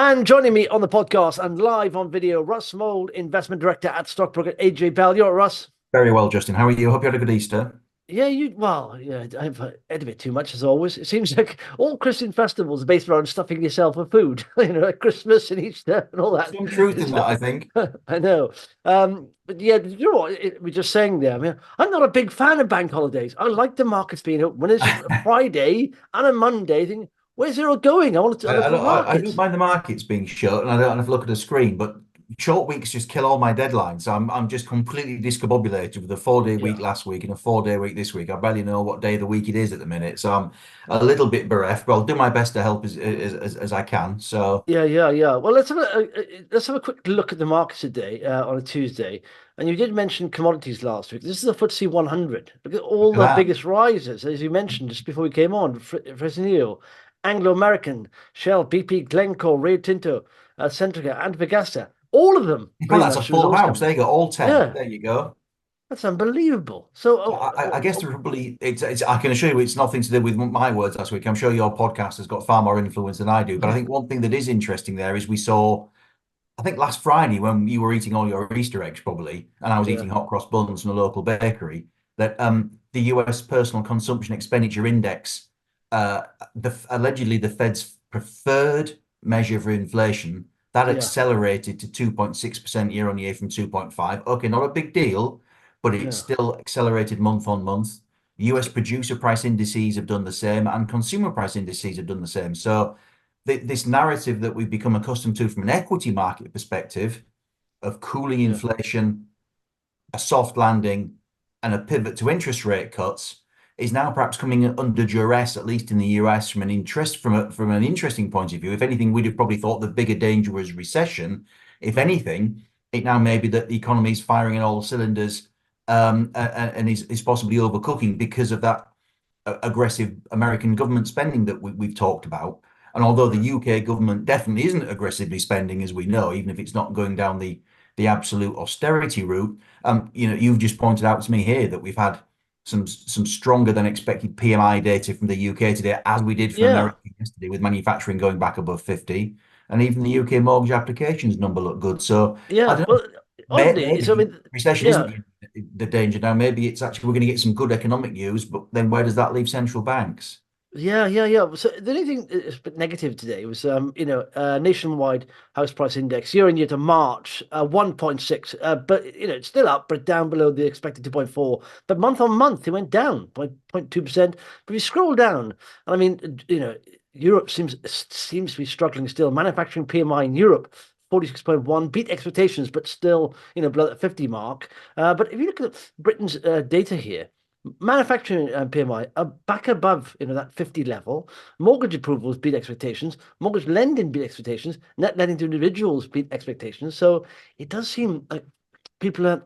And joining me on the podcast and live on video, Russ Mould, Investment Director at Stockbroker AJ Bell. You're right, Russ. Very well, Justin. How are you? Hope you had a good Easter. Yeah, I've had a bit too much as always. It seems like all Christian festivals are based around stuffing yourself with food, like Christmas and Easter and all that. Some truth in that, I think. I know. But yeah, you know what we're just saying there. I mean, I'm not a big fan of bank holidays. I like the markets being open. When it's a Friday and a Monday, I think, where's it all going? I want to I, look I, at the don't, I don't markets. mind the markets being shut, and I don't have to look at a screen, but short weeks just kill all my deadlines. I'm just completely discombobulated with a 4 day week Yeah. last week and a 4 day week this week. I barely know what day of the week it is at the minute, so I'm a little bit bereft, but I'll do my best to help as I can. So, Yeah. Well, let's have a quick look at the markets today on a Tuesday. And you did mention commodities last week. This is the FTSE 100. Look at all look at the that. biggest rises, as you mentioned just before we came on. Fresnillo, Anglo American, Shell, BP, Glencore, Rio Tinto, Centrica, Antofagasta. All of them Well, pretty that's a much full results house. coming. There you go, all 10. Yeah, There you go. that's unbelievable. So, So I guess there probably I can assure you it's nothing to do with my words last week. I'm sure your podcast has got far more influence than I do. But I think one thing that is interesting there is we saw, I think last Friday when you were eating all your Easter eggs probably, and I was yeah, eating hot cross buns from a local bakery, that the US personal consumption expenditure index, allegedly the Fed's preferred measure for inflation, that yeah, accelerated to 2.6% year on year from 2.5. Okay, not a big deal, but it's yeah, still accelerated month on month. US producer price indices have done the same, and consumer price indices have done the same. So this narrative that we've become accustomed to from an equity market perspective of cooling yeah, inflation, a soft landing, and a pivot to interest rate cuts is now perhaps coming under duress, at least in the US, from an interesting point of view. If anything, we'd have probably thought the bigger danger was recession. If anything, it now may be that the economy is firing on all cylinders, and is possibly overcooking because of that aggressive American government spending that we've talked about. And although the yeah, UK government definitely isn't aggressively spending, as we know, even if it's not going down the absolute austerity route, you've just pointed out to me here that we've had some stronger than expected PMI data from the UK today, as we did from yeah, America yesterday, with manufacturing going back above 50, and even the UK mortgage applications number look good. So I yeah. don't know. Well, oddly, so I Maybe mean, recession isn't yeah. the danger now. Maybe it's actually we're going to get some good economic news, but then where does that leave central banks? Yeah. So the only thing that's a bit negative today was, nationwide house price index year on year to March, 1.6. But it's still up, but down below the expected 2.4. But month on month, it went down by 0.2%. But if you scroll down, and I mean, Europe seems to be struggling still. Manufacturing PMI in Europe, 46.1, beat expectations, but still, below the 50 mark. But if you look at Britain's data here. Manufacturing PMI are back above that 50 level. Mortgage approvals beat expectations. Mortgage lending beat expectations. Net lending to individuals beat expectations. So it does seem like people are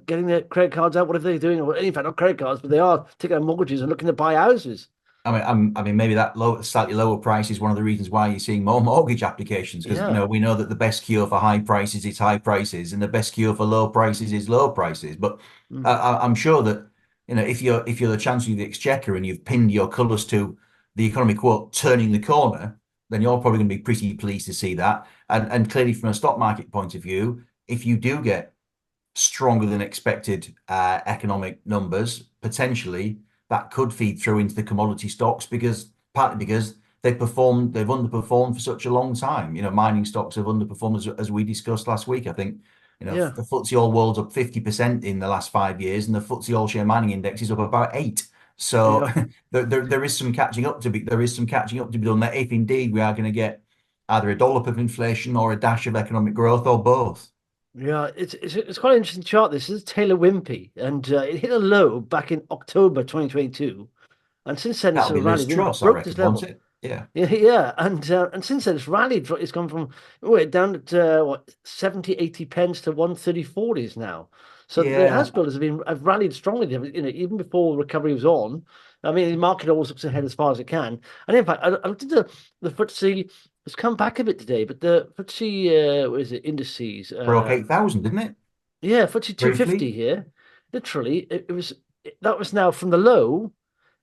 getting their credit cards out, whatever they're doing, or in fact not credit cards, but they are taking out mortgages and looking to buy houses. I mean, maybe that slightly lower price is one of the reasons why you're seeing more mortgage applications because Yeah, we know that the best cure for high prices is high prices, and the best cure for low prices is low prices. But mm, I'm sure that if you're the Chancellor of the Exchequer and you've pinned your colours to the economy quote turning the corner, then you're probably going to be pretty pleased to see that. And clearly, from a stock market point of view, if you do get stronger than expected economic numbers, potentially that could feed through into the commodity stocks because partly because they've underperformed for such a long time. Mining stocks have underperformed as we discussed last week. I think, yeah, the FTSE All World's up 50% in the last 5 years, and the FTSE All Share Mining Index is up about 8. So yeah. there is some catching up to be done there if indeed we are going to get either a dollop of inflation or a dash of economic growth or both. Yeah, it's quite an interesting chart. This is Taylor Wimpey, and it hit a low back in October 2022, and since then it's That'll sort be of Liz rallied and Truss, I broke this reckon, won't level. it? Yeah. Yeah, and since then it's rallied. It's gone from down at what 70, 80 pence to 130.40s now. So the Yeah. house builders have rallied strongly. Even before recovery was on. I mean, the market always looks ahead as far as it can. And in fact, I looked at the FTSE. It's come back a bit today, but the FTSE, what is it, indices? Broke 8,000, didn't it? Yeah, FTSE 250 Briefly. here. Literally, that was now from the low.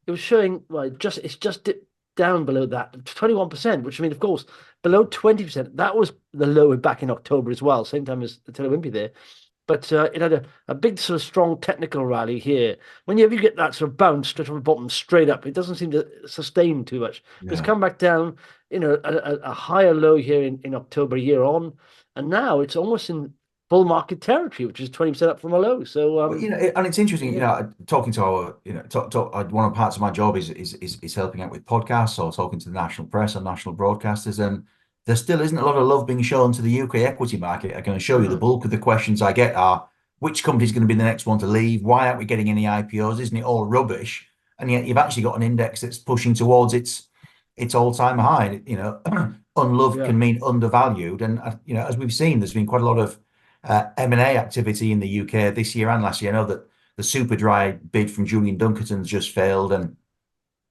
It was showing, well, it's just dipped down below that, 21%, which I mean, of course, below 20%. That was the low back in October as well, same time as the Taylor Wimpey there. But it had a big sort of strong technical rally here. Whenever you get that sort of bounce straight from the bottom, straight up, it doesn't seem to sustain too much. But it's Yeah. come back down, a higher low here in October year on, and now it's almost in bull market territory, which is 20% up from a low. So Well, and it's interesting, yeah, talking to our, one of the parts of my job is helping out with podcasts or talking to the national press and national broadcasters, and there still isn't a lot of love being shown to the UK equity market. I can assure you, the mhm, bulk of the questions I get are, which company's going to be the next one to leave? Why aren't we getting any IPOs? Isn't it all rubbish? And yet you've actually got an index that's pushing towards its all-time high. Unloved yeah, can mean undervalued, and as we've seen, there's been quite a lot of M&A activity in the UK this year and last year. I know that the super dry bid from Julian Dunkerton's just failed, and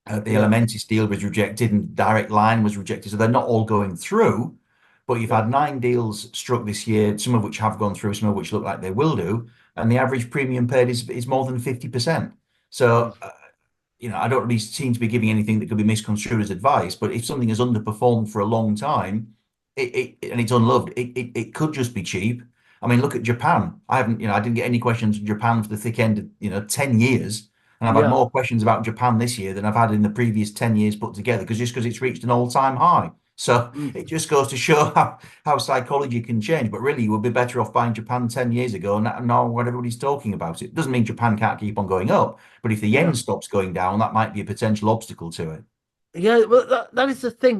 the yeah, Elementis deal was rejected, and Direct Line was rejected. So they're not all going through, but you've yeah, had 9 deals struck this year, some of which have gone through, some of which look like they will do, and the average premium paid is more than 50%. mm, So I don't really seem to be giving anything that could be misconstrued as advice, but if something has underperformed for a long time, and it's unloved, it could just be cheap. I mean, look at Japan. I didn't get any questions from Japan for the thick end of, 10 years. And I've had yeah. more questions about Japan this year than I've had in the previous 10 years put together, because it's reached an all-time high. So Mm. it just goes to show how psychology can change. But really, you would be better off buying Japan 10 years ago and now what everybody's talking about. It doesn't mean Japan can't keep on going up. But if the yen Yeah. stops going down, that might be a potential obstacle to it. Yeah, well, that is the thing,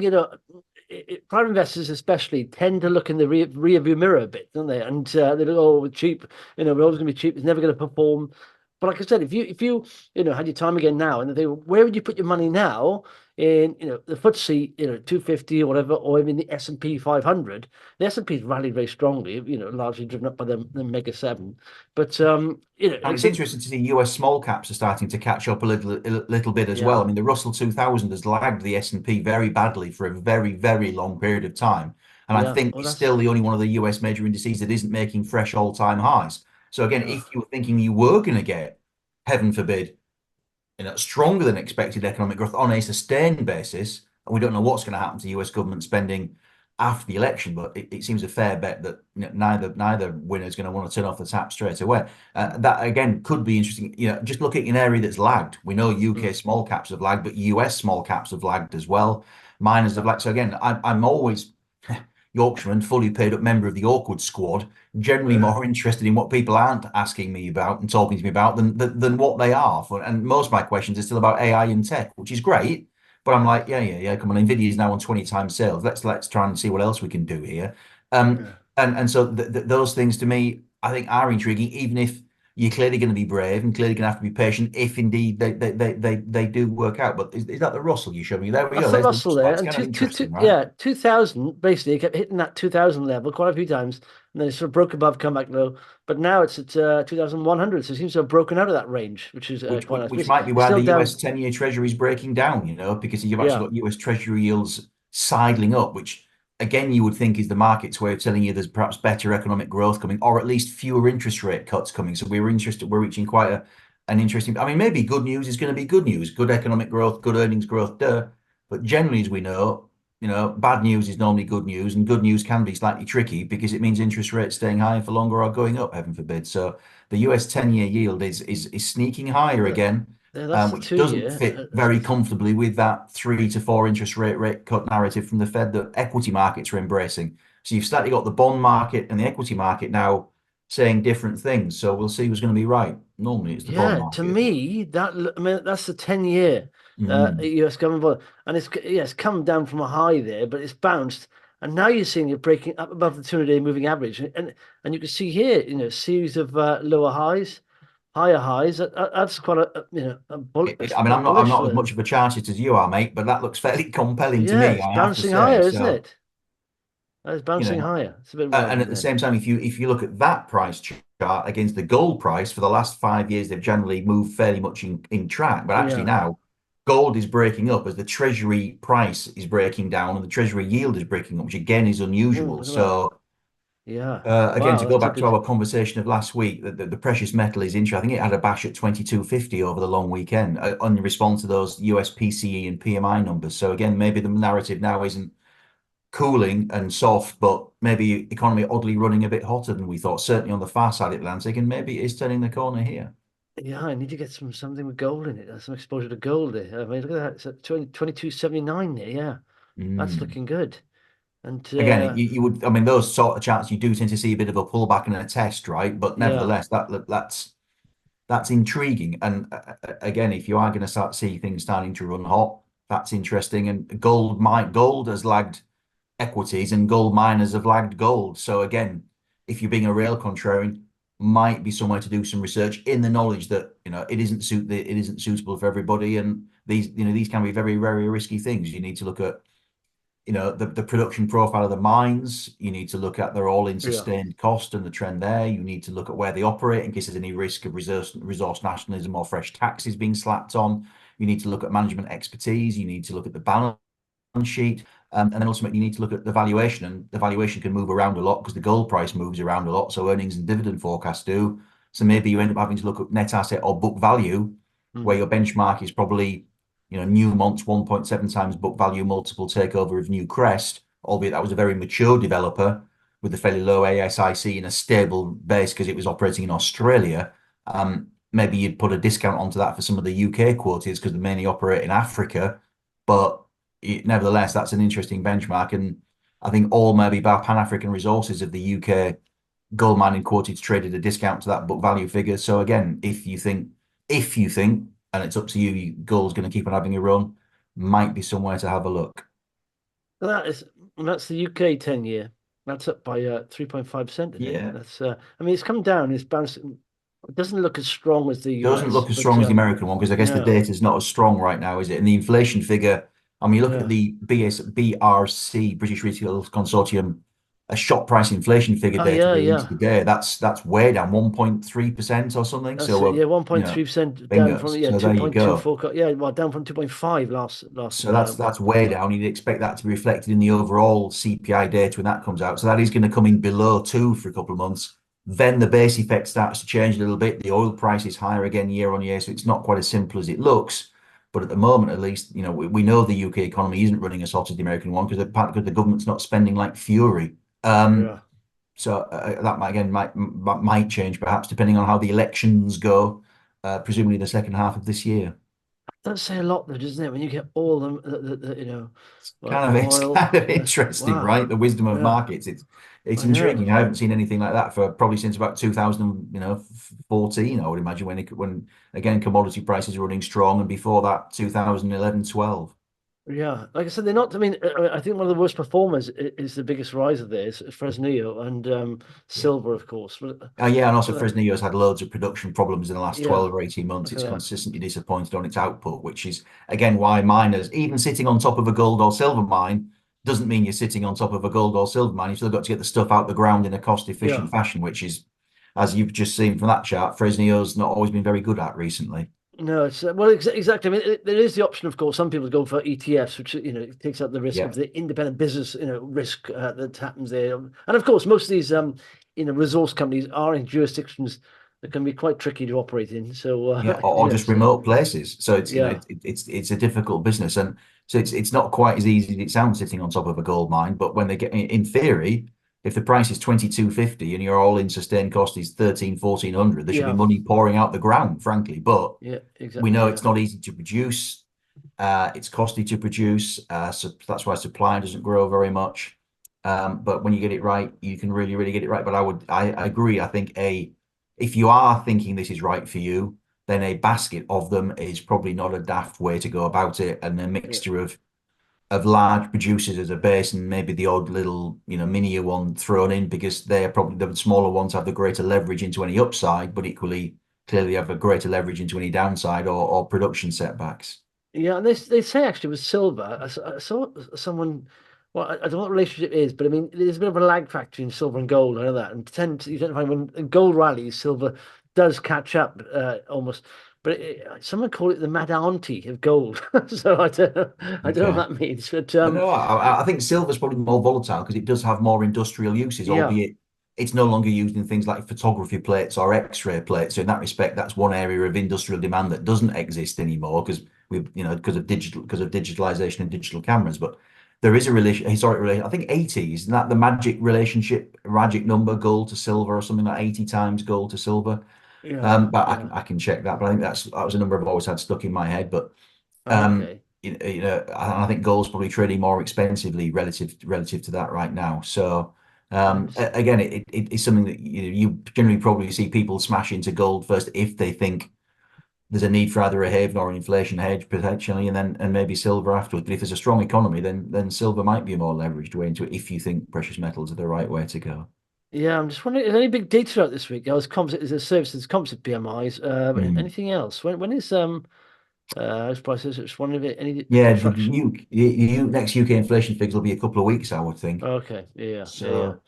private investors especially tend to look in the rear view mirror a bit, don't they? And they look, oh, we're cheap, we're always going to be cheap. It's never going to perform. But like I said, if you had your time again now, and they, where would you put your money now in, the FTSE, 250 or whatever, or even the S&P 500? The S&P's rallied very strongly, largely driven up by the Mega Seven. But And like I it's said, interesting to see US small caps are starting to catch up a little bit as well. yeah, I mean, the Russell 2000 has lagged the S&P very badly for a very, very long period of time. And I yeah. think Well, it's that's still the only one of the US major indices that isn't making fresh all-time highs. So again, yeah. if you were thinking you were going to get, heaven forbid, stronger than expected economic growth on a sustained basis, and we don't know what's going to happen to US government spending after the election, but it seems a fair bet that neither winner is going to want to turn off the tap straight away. That again could be interesting. Just looking at an area that's lagged. We know UK Mm, small caps have lagged, but US small caps have lagged as well. Miners have yeah. lagged. So again, I'm always Yorkshireman, fully paid up member of the awkward squad, generally more interested in what people aren't asking me about and talking to me about than what they are. And most of my questions are still about AI and tech, which is great. But I'm like, yeah, yeah, yeah. Come on, Nvidia is now on 20 times sales. Let's try and see what else we can do here. Yeah. And so those things to me, I think, are intriguing, even if you're clearly going to be brave and clearly going to have to be patient if indeed they do work out. But is that the Russell you showed me? There we go. That's the There's the Russell Russell. there, It's and kind of interesting, right? yeah, 2000 basically it kept hitting that 2000 level quite a few times, and then it sort of broke above, come back low. But now it's at 2100, so it seems to have broken out of that range, which is which, quite which nice. But which might be it's why still the down. US 10-year Treasury is breaking down, because you've actually Yeah, got US Treasury yields sidling up, which again you would think is the market's way of telling you there's perhaps better economic growth coming, or at least fewer interest rate cuts coming. So we're reaching quite an interesting. I mean, maybe good news is going to be good news, good economic growth, good earnings growth, duh. But generally, as we know, bad news is normally good news can be slightly tricky because it means interest rates staying high for longer or going up, heaven forbid. So the US 10-year yield is sneaking higher yeah, again, yeah, that's the which doesn't 2 year. fit very comfortably with that 3 to 4 interest rate cut narrative from the Fed that equity markets are embracing. So you've slightly got the bond market and the equity market now saying different things. So we'll see who's going to be right. Normally, it's the bond Yeah, to market. me, I mean, that's the 10 year Mm. US government bond, and it's come down from a high there, but it's bounced, and now you're seeing it breaking up above the 200-day moving average, and you can see here, a series of lower highs, higher highs. That's quite I mean, a I'm bullish not as for much of a chartist as you are, mate, but that looks fairly compelling to yeah, me, it's I have to bouncing say. higher, isn't So, it? It's you bouncing know, higher. It's a bit and worrying at the there. same time, if you look at that price chart against the gold price for the last 5 years, they've generally moved fairly much in track. But actually Yeah. now, gold is breaking up as the treasury price is breaking down and the treasury yield is breaking up, which again is Oh, unusual. look at that. So Yeah. Again, Wow, to go that's a back to good. our conversation of last week, the precious metal is interesting. I think it had a bash at 2250 over the long weekend in response to those US PCE and PMI numbers. So again, maybe the narrative now isn't cooling and soft, but maybe economy oddly running a bit hotter than we thought, certainly on the far side of the Atlantic, and maybe it is turning the corner here. Yeah, I need to get something with gold in it. Some exposure to gold there. I mean, look at that. It's at 22.79 there. Yeah, that's Mm. looking good. And Again, you would, I mean, those sort of charts, you do tend to see a bit of a pullback and a test, right? But yeah, nevertheless, that's intriguing. And again, if you are going to start see things starting to run hot, that's interesting. And gold has lagged equities, and gold miners have lagged gold. So again, if you're being a real contrarian, might be somewhere to do some research in the knowledge that it isn't suitable for everybody, and these can be very very risky things. You need to look at the production profile of the mines. You need to look at their all-in yeah, sustained cost and the trend there. You need to look at where they operate in case there's any risk of resource nationalism or fresh taxes being slapped on. You need to look at management expertise. You need to look at the balance sheet. And then ultimately, you need to look at the valuation, and the valuation can move around a lot because the gold price moves around a lot. So earnings and dividend forecasts do. So maybe you end up having to look at net asset or book value, where mm, your benchmark is probably, Newmont's 1.7 times book value multiple takeover of Newcrest, albeit that was a very mature developer with a fairly low ASIC and a stable base because it was operating in Australia. Maybe you'd put a discount onto that for some of the UK quotas because they mainly operate in Africa. But nevertheless, that's an interesting benchmark. And I think all maybe Pan African resources of the UK gold mining quoted traded a discount to that book value figure. So again, if you think, and it's up to you, gold's going to keep on having a run, might be somewhere to have a look. that is that's the UK 10-year. That's up by 3.5% today. Yeah. That's I mean, it's come down. It's bouncing. It doesn't look as strong as the Doesn't US, look as but strong as the American one because I guess the no, data is not as strong right now, is it? And the inflation figure, I mean, you look at yeah. the BRC, British Retail Consortium, a shop price inflation figure Oh data yeah, released yeah. today. That's way down 1.3% or something. That's So, it. Yeah, 1.3% down bingo. from So there you go. 2.24. Yeah, well, down from 2.5 last So that's way month. down. You'd expect that to be reflected in the overall CPI data when that comes out. So that is going to come in below 2 for a couple of months. Then the base effect starts to change a little bit. The oil price is higher again year on year, so it's not quite as simple as it looks. But at the moment, at least, we know the UK economy isn't running as hot as the American one because the government's not spending like fury. Yeah. So that might change perhaps depending on how the elections go, presumably the second half of this year. Does say a lot though, doesn't it? When you get all well, It's oil. kind of interesting, Wow. right? The wisdom of Yeah, markets. It's I know. intriguing. I haven't seen anything like that for probably since about 2014, I would imagine, when again commodity prices were running strong, and before that 2011, 12. Yeah, like I said, they're not. I mean, I think one of the worst performers is the biggest riser there is Fresnillo and Yeah. silver, of course. Yeah, and also But Fresnillo's had loads of production problems in the last yeah, 12 or 18 months. look at It's that. consistently disappointed on its output, which is again why miners, even sitting on top of a gold or silver mine, doesn't mean you're sitting on top of a gold or silver mine. You've still got to get the stuff out the ground in a cost-efficient Yeah. fashion, which is, as you've just seen from that chart, Fresnillo's not always been very good at recently. No, it's well, exactly. I mean, there is the option, of course. Some people go for ETFs, which it takes out the risk Yeah. of the independent business, risk that happens there. And of course, most of these, resource companies are in jurisdictions that can be quite tricky to operate in. So, Yeah, or just so remote places. So it's yeah, it's a difficult business, and so it's not quite as easy as it sounds sitting on top of a gold mine. But when they get in theory, if the price is 2250 and your all-in sustained cost is 13, 1400, there should be yeah, money pouring out the ground, frankly. But yeah, we exactly, know yeah, it's not easy to produce. It's costly to produce, so that's why supply doesn't grow very much. But when you get it right, you can really, really get it right. But I agree. I think if you are thinking this is right for you, then a basket of them is probably not a daft way to go about it, and a yeah. mixture of large producers as a base, and maybe the odd little minier one thrown in because they're probably the smaller ones have the greater leverage into any upside, but equally clearly have a greater leverage into any downside or production setbacks. Yeah, and they say actually with silver, I saw someone. Well, I don't know what relationship it is, but I mean, there's a bit of a lag factor in silver and gold. I know that, and you tend to find when gold rallies, silver does catch up almost. But someone called it the mad auntie of gold. So I don't know Okay. what that means, but No, I think silver's probably more volatile because it does have more industrial uses, yeah, albeit it's no longer used in things like photography plates or X-ray plates. So in that respect, that's one area of industrial demand that doesn't exist anymore because because of digitalization and digital cameras. But there is a historic relation. I think 80s, that the magic number, gold to silver, or something like 80 times gold to silver. Yeah. But Yeah. I can check that. But I think that was a number I've always had stuck in my head. But Okay. I think gold's probably trading more expensively relative to that right now. So again, it's something that you generally probably see people smash into gold first if they think there's a need for either a haven or an inflation hedge potentially, and maybe silver afterwards. But if there's a strong economy, then silver might be a more leveraged way into it if you think precious metals are the right way to go. Yeah, I'm just wondering, is there any big data out this week? I was composite is a services composite PMIs. But Mm. anything else? When is house prices? Just wondering if any Yeah, construction. next UK inflation figures will be a couple of weeks, I would think. Okay, yeah. So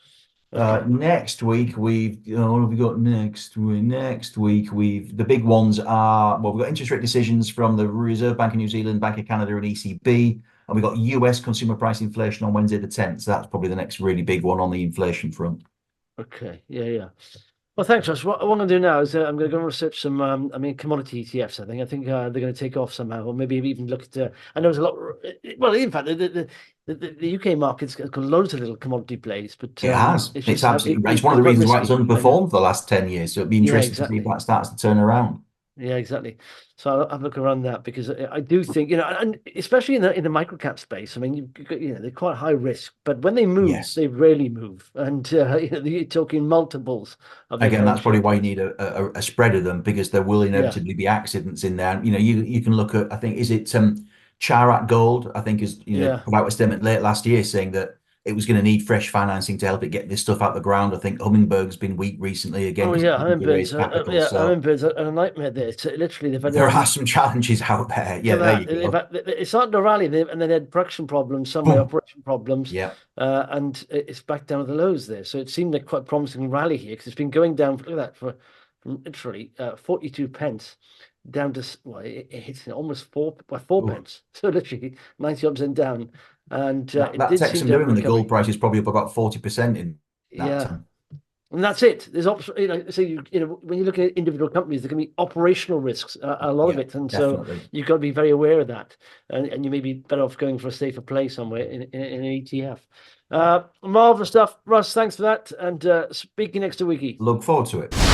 Okay, next week what have we got next week? Next week the big ones are, well, we've got interest rate decisions from the Reserve Bank of New Zealand, Bank of Canada, and ECB, and we've got US consumer price inflation on Wednesday the 10th. So that's probably the next really big one on the inflation front. okay, yeah. Well, thanks, Josh. What I'm going to do now is I'm going to go and research some, commodity ETFs. I think they're going to take off somehow, or maybe even look at. I know there's a lot. Well, in fact, the UK market's got loads of little commodity plays, but It has. it's It's just absolutely right. It's one of they're the quite reasons why it's risky. I know. underperformed for the last 10 years. So it'd be Yeah, interesting to see if exactly. that starts to turn around. Yeah, exactly. So I'll have a look around that because I do think, and especially in the microcap space. I mean, they're quite high risk, but when they move, Yes. they rarely move, and you're talking multiples of their Again, current that's probably share why you price. need a spread of them, because there will Yeah, inevitably be accidents in there. You can look at, I think, is it Charat Gold, I think, is yeah. put out a statement late last year saying that it was going to need fresh financing to help it get this stuff out the ground. I think Hummingbirg's been weak recently again Oh because yeah, it's looking to hummingbirds. raise capital. Yeah, So hummingbirds are a nightmare there. So literally, they've had there are some challenges out there. Yeah, come there out. you go. It's starting to rally, and then they had production problems, some way Boom. operation problems, Yeah. and it's back down to the lows there. So it seemed like quite a promising rally here because it's been going down. Look at that from literally 42 pence down to it hits almost four Ooh. pence. So literally 90% down, and it That did takes seem some to have a doing when the gold recovery. price is probably up about 40% in that Yeah. time. And that's it. There's so when you look at individual companies, there can be operational risks, a lot of Yeah, it, and so definitely. you've got to be very aware of that. And you may be better off going for a safer play somewhere in an ETF. Marvelous stuff, Russ. Thanks for that, and speaking next to Wiki. Look forward to it.